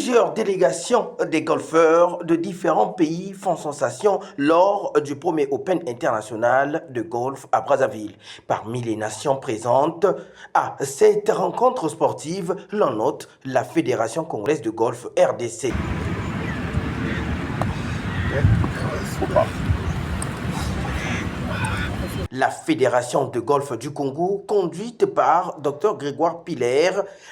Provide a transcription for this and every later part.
Plusieurs délégations des golfeurs de différents pays font sensation lors du premier Open international de golf à Brazzaville. Parmi les nations présentes à cette rencontre sportive, l'on note la Fédération congolaise de golf RDC. La Fédération de golf du Congo, conduite par Dr Grégoire Piller,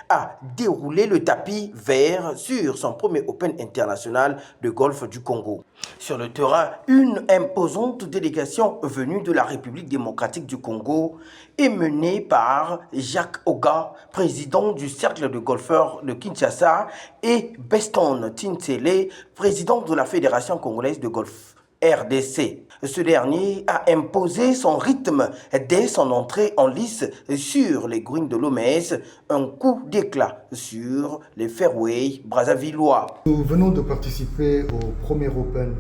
a déroulé le tapis vert sur son premier Open international de golf du Congo. Sur le terrain, une imposante délégation venue de la République démocratique du Congo est menée par Jacques Oga, président du cercle de golfeurs de Kinshasa, et Beston Tintsele, président de la Fédération congolaise de golf RDC. Ce dernier a imposé son rythme dès son entrée en lice sur les greens de Lomez, un coup d'éclat sur les fairways brazzavillois. Nous venons de participer au premier Open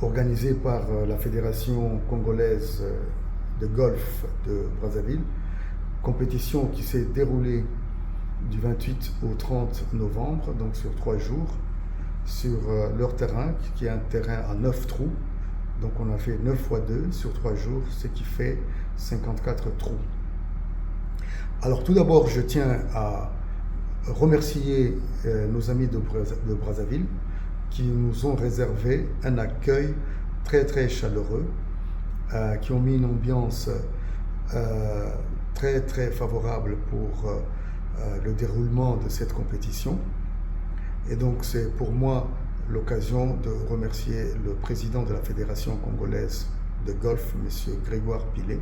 organisé par la Fédération congolaise de golf de Brazzaville, compétition qui s'est déroulée du 28 au 30 novembre, donc sur 3 jours, sur leur terrain, qui est un terrain à 9 trous. Donc on a fait 9 x 2 sur 3 jours, ce qui fait 54 trous. Alors tout d'abord, je tiens à remercier nos amis de Brazzaville qui nous ont réservé un accueil très chaleureux, qui ont mis une ambiance très favorable pour le déroulement de cette compétition. Et donc c'est pour moi l'occasion de remercier le président de la Fédération congolaise de golf, M. Grégoire Piller.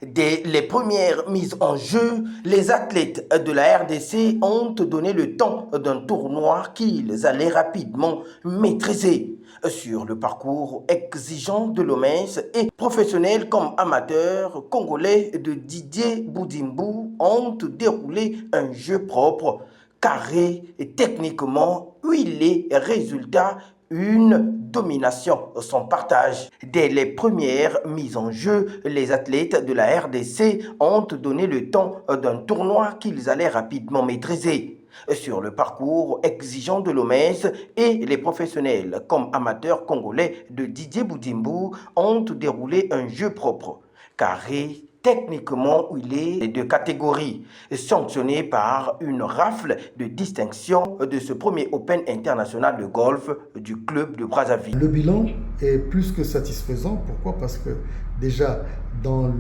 Dès les premières mises en jeu, les athlètes de la RDC ont donné le temps d'un tournoi qu'ils allaient rapidement maîtriser. Sur le parcours exigeant de Lomez et professionnels comme amateurs, Congolais de Didier Boudimbu ont déroulé un jeu propre, carré et techniquement huilé, résultat une domination sans partage. Dès les premières mises en jeu, les athlètes de la RDC ont donné le temps d'un tournoi qu'ils allaient rapidement maîtriser. Sur le parcours exigeant de Lomez et les professionnels comme amateurs congolais de Didier Boudimbu ont déroulé un jeu propre, carré, techniquement huilé de catégorie, sanctionné par une rafle de distinction de ce premier Open international de golf du club de Brazzaville. Le bilan est plus que satisfaisant. Pourquoi? Parce que déjà dans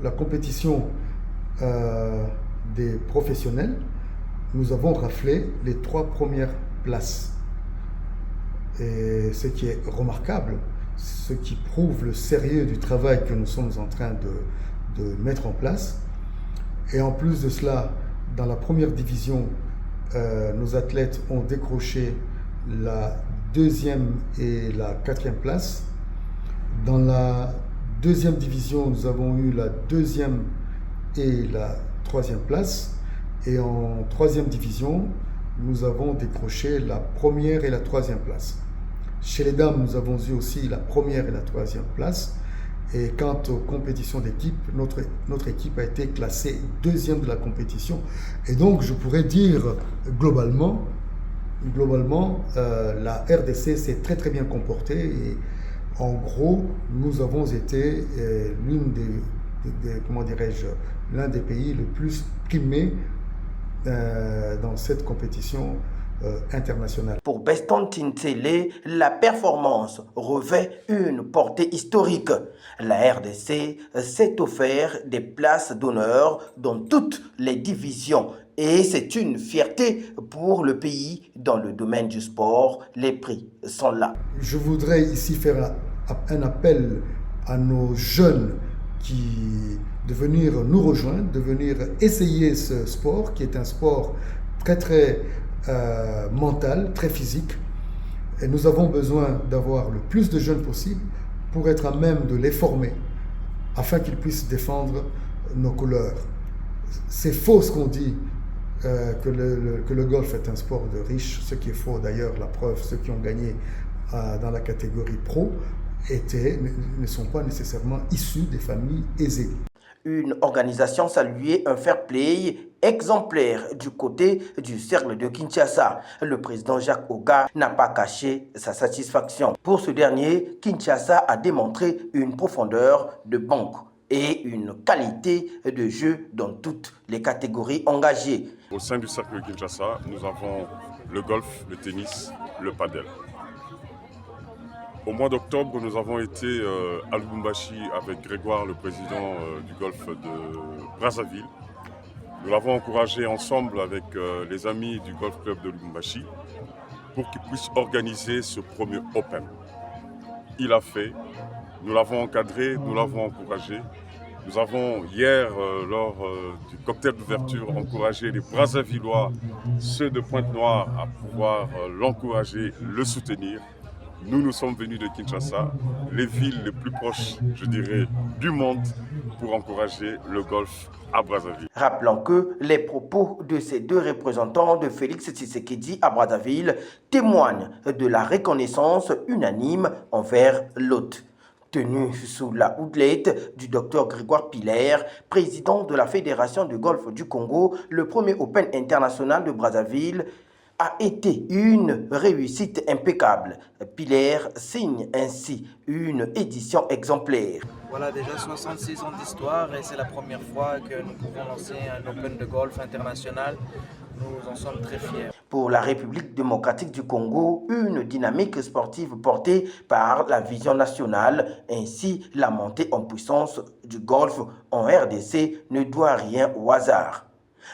la compétition des professionnels, nous avons raflé les 3 premières places. Et ce qui est remarquable, ce qui prouve le sérieux du travail que nous sommes en train de mettre en place. Et en plus de cela, dans la première division, nos athlètes ont décroché la 2e et la 4e place. Dans la 2e division, nous avons eu la 2e et la 3e place. Et en 3e division, nous avons décroché la 1re et la 3e place. Chez les dames, nous avons eu aussi la 1re et la 3e place. Et quant aux compétitions d'équipe, notre équipe a été classée 2e de la compétition. Et donc, je pourrais dire globalement, la RDC s'est très bien comportée. Et en gros, nous avons été l'un des pays le plus primés dans cette compétition internationale. Pour Beston Tintsele, la performance revêt une portée historique. La RDC s'est offert des places d'honneur dans toutes les divisions et c'est une fierté pour le pays dans le domaine du sport. Les prix sont là. Je voudrais ici faire un appel à nos jeunes de venir nous rejoindre, de venir essayer ce sport qui est un sport très mental, très physique. Et nous avons besoin d'avoir le plus de jeunes possible pour être à même de les former afin qu'ils puissent défendre nos couleurs. C'est faux ce qu'on dit que le golf est un sport de riches, ce qui est faux d'ailleurs. La preuve, ceux qui ont gagné dans la catégorie pro ne sont pas nécessairement issus des familles aisées. Une organisation saluée, un fair play exemplaire du côté du cercle de Kinshasa. Le président Jacques Oga n'a pas caché sa satisfaction. Pour ce dernier, Kinshasa a démontré une profondeur de banque et une qualité de jeu dans toutes les catégories engagées. Au sein du cercle de Kinshasa, nous avons le golf, le tennis, le padel. Au mois d'octobre, nous avons été à Lubumbashi avec Grégoire, le président du golf de Brazzaville. Nous l'avons encouragé ensemble avec les amis du golf club de Lubumbashi pour qu'ils puissent organiser ce premier Open. Il a fait, nous l'avons encadré, nous l'avons encouragé. Nous avons hier, lors du cocktail d'ouverture, encouragé les Brazzavillois, ceux de Pointe-Noire, à pouvoir l'encourager, le soutenir. Nous sommes venus de Kinshasa, les villes les plus proches, je dirais, du monde, pour encourager le golf à Brazzaville. Rappelons que les propos de ces deux représentants de Félix Tshisekedi à Brazzaville témoignent de la reconnaissance unanime envers l'hôte. Tenu sous la houlette du Dr Grégoire Piller, président de la Fédération de golf du Congo, le premier Open international de Brazzaville a été une réussite impeccable. Piller signe ainsi une édition exemplaire. Voilà déjà 66 ans d'histoire et c'est la première fois que nous pouvons lancer un Open de golf international. Nous en sommes très fiers. Pour la République démocratique du Congo, une dynamique sportive portée par la vision nationale ainsi la montée en puissance du golf en RDC ne doit rien au hasard.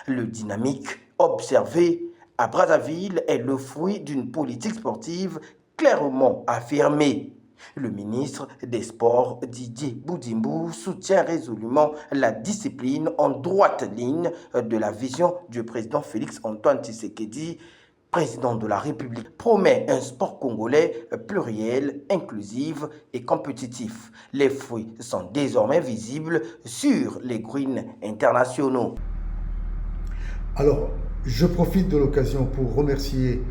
Le dynamique observé à Brazzaville est le fruit d'une politique sportive clairement affirmée. Le ministre des Sports, Didier Boudimbu, soutient résolument la discipline en droite ligne de la vision du président Félix-Antoine Tshisekedi, président de la République, promet un sport congolais pluriel, inclusif et compétitif. Les fruits sont désormais visibles sur les greens internationaux. Alors, je profite de l'occasion pour remercier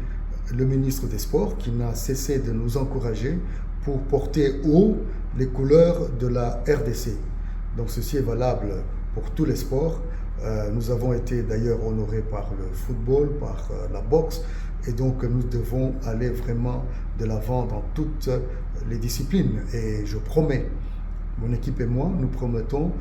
le ministre des Sports qui n'a cessé de nous encourager pour porter haut les couleurs de la RDC. Donc ceci est valable pour tous les sports. Nous avons été d'ailleurs honorés par le football, par la boxe, et donc nous devons aller vraiment de l'avant dans toutes les disciplines. Et je promets, mon équipe et moi, nous promettons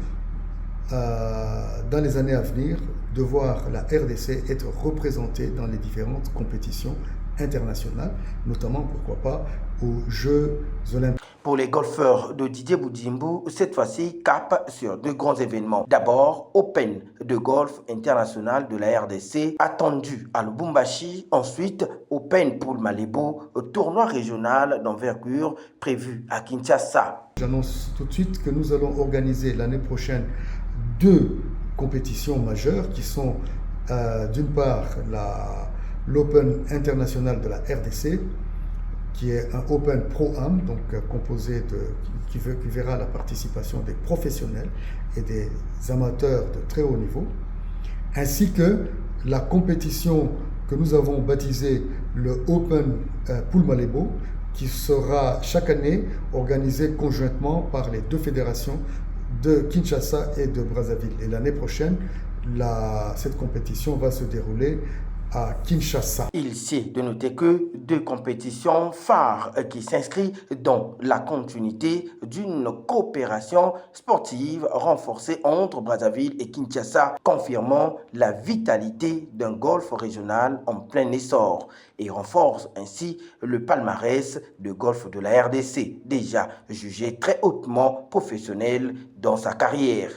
dans les années à venir de voir la RDC être représentée dans les différentes compétitions internationales, notamment, pourquoi pas, aux Jeux Olympiques. Pour les golfeurs de Didier Boudimbu, cette fois-ci, cap sur deux grands événements. D'abord, Open de golf international de la RDC, attendu à Lubumbashi. Ensuite, Open Poul Malebo, tournoi régional d'envergure prévu à Kinshasa. J'annonce tout de suite que nous allons organiser l'année prochaine deux compétitions majeures qui sont d'une part l'Open international de la RDC, qui est un Open Pro-Am, donc composé qui verra la participation des professionnels et des amateurs de très haut niveau, ainsi que la compétition que nous avons baptisée le Open Poul Malebo, qui sera chaque année organisée conjointement par les deux fédérations de Kinshasa et de Brazzaville. Et l'année prochaine, cette compétition va se dérouler à Kinshasa. Il est de noter que deux compétitions phares qui s'inscrivent dans la continuité d'une coopération sportive renforcée entre Brazzaville et Kinshasa, confirmant la vitalité d'un golf régional en plein essor et renforce ainsi le palmarès de golf de la RDC, déjà jugé très hautement professionnel dans sa carrière.